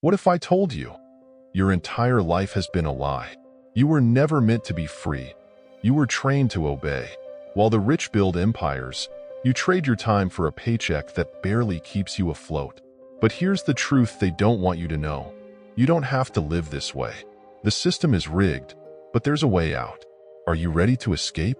What if I told you? Your entire life has been a lie. You were never meant to be free. You were trained to obey. While the rich build empires, you trade your time for a paycheck that barely keeps you afloat. But here's the truth they don't want you to know. You don't have to live this way. The system is rigged, but there's a way out. Are you ready to escape?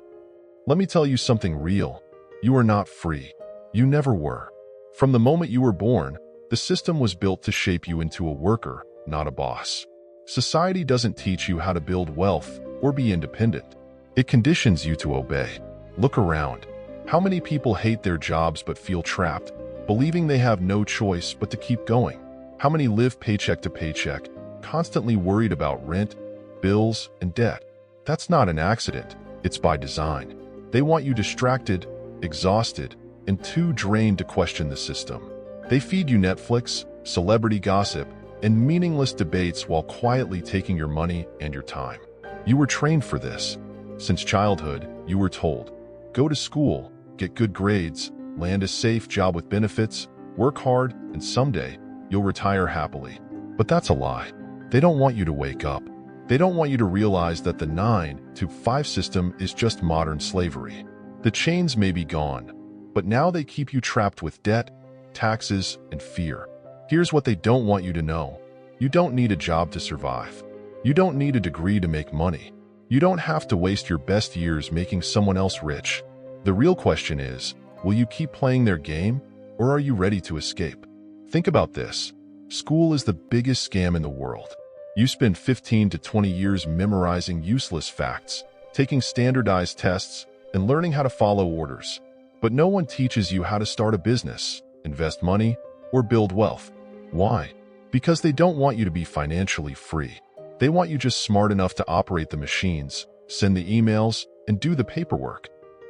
Let me tell you something real. You are not free. You never were. From the moment you were born, the system was built to shape you into a worker, not a boss. Society doesn't teach you how to build wealth or be independent. It conditions you to obey. Look around. How many people hate their jobs but feel trapped, believing they have no choice but to keep going? How many live paycheck to paycheck, constantly worried about rent, bills, and debt? That's not an accident. It's by design. They want you distracted, exhausted, and too drained to question the system. They feed you Netflix, celebrity gossip, and meaningless debates while quietly taking your money and your time. You were trained for this. Since childhood, you were told, go to school, get good grades, land a safe job with benefits, work hard, and someday you'll retire happily. But that's a lie. They don't want you to wake up. They don't want you to realize that the 9-to-5 system is just modern slavery. The chains may be gone, but now they keep you trapped with debt, taxes, and fear. Here's what they don't want you to know. You don't need a job to survive. You don't need a degree to make money. You don't have to waste your best years making someone else rich. The real question is, will you keep playing their game, or are you ready to escape? Think about this. School is the biggest scam in the world. You spend 15 to 20 years memorizing useless facts, taking standardized tests, and learning how to follow orders. But no one teaches you how to start a business, invest money, or build wealth. Why? Because they don't want you to be financially free. They want you just smart enough to operate the machines, send the emails, and do the paperwork,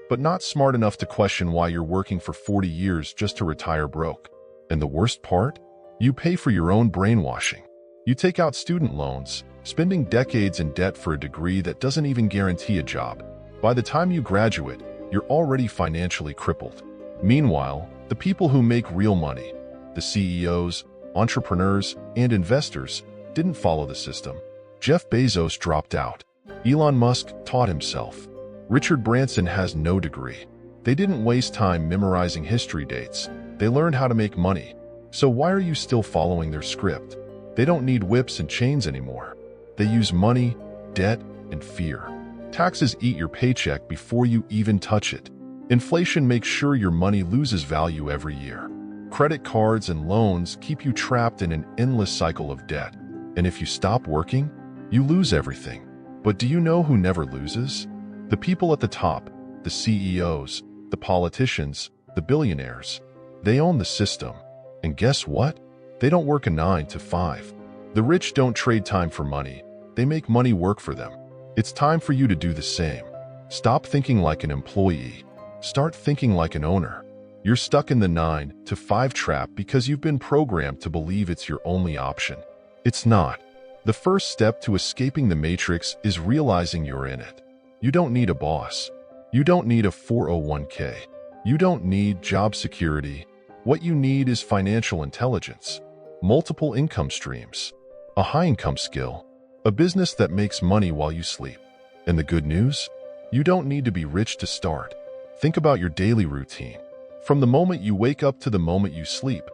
but not smart enough to question why you're working for 40 years just to retire broke. And the worst part? You pay for your own brainwashing. You take out student loans, spending decades in debt for a degree that doesn't even guarantee a job. By the time you graduate, you're already financially crippled. Meanwhile, the people who make real money, the CEOs, entrepreneurs, and investors, didn't follow the system. Jeff Bezos dropped out. Elon Musk taught himself. Richard Branson has no degree. They didn't waste time memorizing history dates. They learned how to make money. So why are you still following their script? They don't need whips and chains anymore. They use money, debt, and fear. Taxes eat your paycheck before you even touch it. Inflation makes sure your money loses value every year. Credit cards and loans keep you trapped in an endless cycle of debt. And if you stop working, you lose everything. But do you know who never loses? The people at the top, the CEOs, the politicians, the billionaires. They own the system. And guess what? They don't work a 9-to-5. The rich don't trade time for money. They make money work for them. It's time for you to do the same. Stop thinking like an employee. Start thinking like an owner. You're stuck in the 9-to-5 trap because you've been programmed to believe it's your only option. It's not. The first step to escaping the matrix is realizing you're in it. You don't need a boss. You don't need a 401k. You don't need job security. What you need is financial intelligence, multiple income streams, a high-income skill, a business that makes money while you sleep. And the good news? You don't need to be rich to start. Think about your daily routine. From the moment you wake up to the moment you sleep,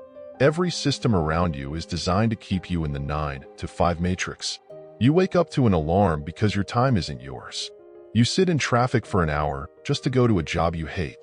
every system around you is designed to keep you in the 9-to-5 matrix. You wake up to an alarm because your time isn't yours. You sit in traffic for an hour just to go to a job you hate.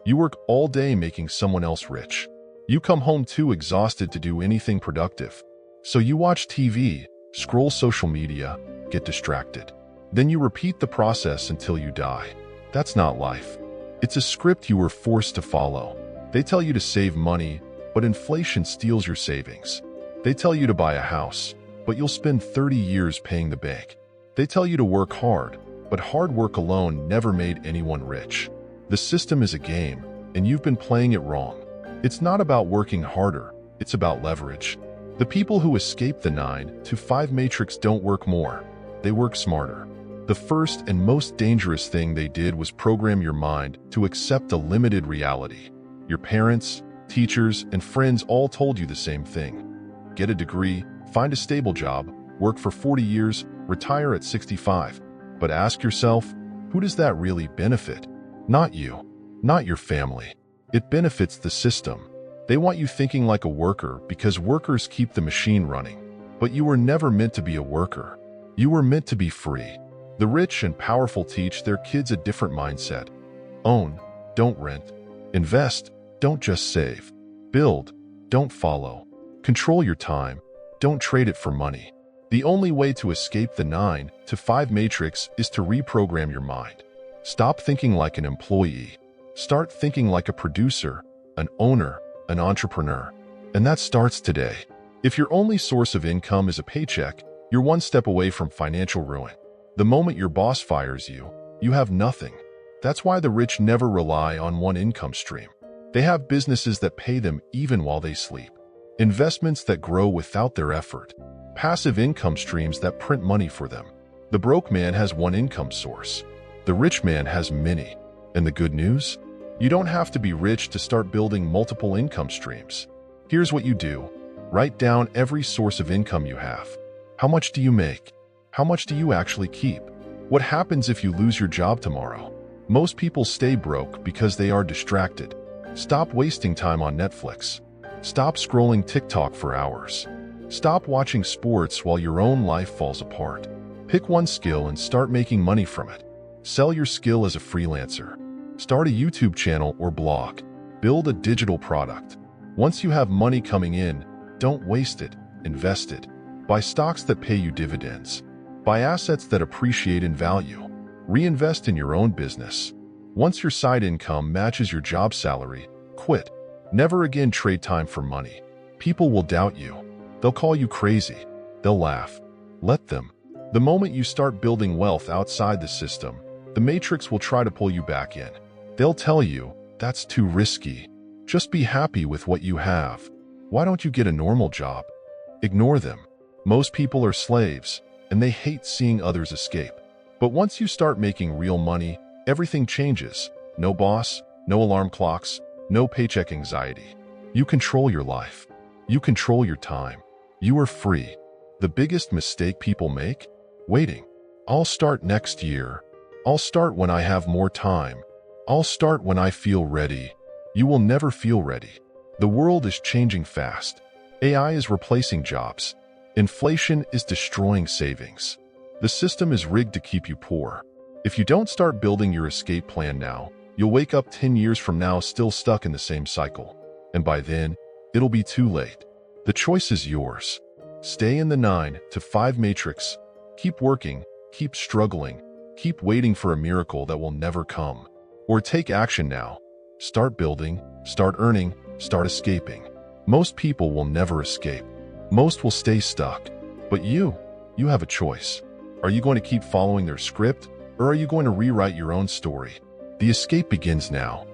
You work all day making someone else rich. You come home too exhausted to do anything productive. So you watch TV, scroll social media, get distracted. Then you repeat the process until you die. That's not life. It's a script you were forced to follow. They tell you to save money, but inflation steals your savings. They tell you to buy a house, but you'll spend 30 years paying the bank. They tell you to work hard, but hard work alone never made anyone rich. The system is a game, and you've been playing it wrong. It's not about working harder, it's about leverage. The people who escape the 9-to-5 matrix don't work more, they work smarter. The first and most dangerous thing they did was program your mind to accept a limited reality. Your parents, teachers, and friends all told you the same thing. Get a degree, Find a stable job, work for 40 years, retire at 65. But ask yourself, who does that really benefit? Not you, not your family. It benefits the system. They want you thinking like a worker because workers keep the machine running. But you were never meant to be a worker. You were meant to be free. The rich and powerful teach their kids a different mindset. Own, don't rent. Invest, don't just save. Build, don't follow. Control your time, don't trade it for money. The only way to escape the 9 to 5 matrix is to reprogram your mind. Stop thinking like an employee. Start thinking like a producer, an owner, an entrepreneur. And that starts today. If your only source of income is a paycheck, you're one step away from financial ruin. The moment your boss fires you, you have nothing. That's why the rich never rely on one income stream. They have businesses that pay them even while they sleep. Investments that grow without their effort. Passive income streams that print money for them. The broke man has one income source. The rich man has many. And the good news? You don't have to be rich to start building multiple income streams. Here's what you do. Write down every source of income you have. How much do you make? How much do you actually keep? What happens if you lose your job tomorrow? Most people stay broke because they are distracted. Stop wasting time on Netflix. Stop scrolling TikTok for hours. Stop watching sports while your own life falls apart. Pick one skill and start making money from it. Sell your skill as a freelancer. Start a YouTube channel or blog. Build a digital product. Once you have money coming in, don't waste it, invest it. Buy stocks that pay you dividends. Buy assets that appreciate in value. Reinvest in your own business. Once your side income matches your job salary, quit. Never again trade time for money. People will doubt you. They'll call you crazy. They'll laugh. Let them. The moment you start building wealth outside the system, the matrix will try to pull you back in. They'll tell you, that's too risky. Just be happy with what you have. Why don't you get a normal job? Ignore them. Most people are slaves, and they hate seeing others escape. But once you start making real money, everything changes. No boss, no alarm clocks, no paycheck anxiety. You control your life. You control your time. You are free. The biggest mistake people make? Waiting. I'll start next year. I'll start when I have more time. I'll start when I feel ready. You will never feel ready. The world is changing fast. AI is replacing jobs. Inflation is destroying savings. The system is rigged to keep you poor. If you don't start building your escape plan now, you'll wake up 10 years from now still stuck in the same cycle. And by then, it'll be too late. The choice is yours. Stay in the 9 to 5 matrix. Keep working, keep struggling, keep waiting for a miracle that will never come. Or take action now. Start building, start earning, start escaping. Most people will never escape. Most will stay stuck. But you have a choice. Are you going to keep following their script, or are you going to rewrite your own story? The escape begins now.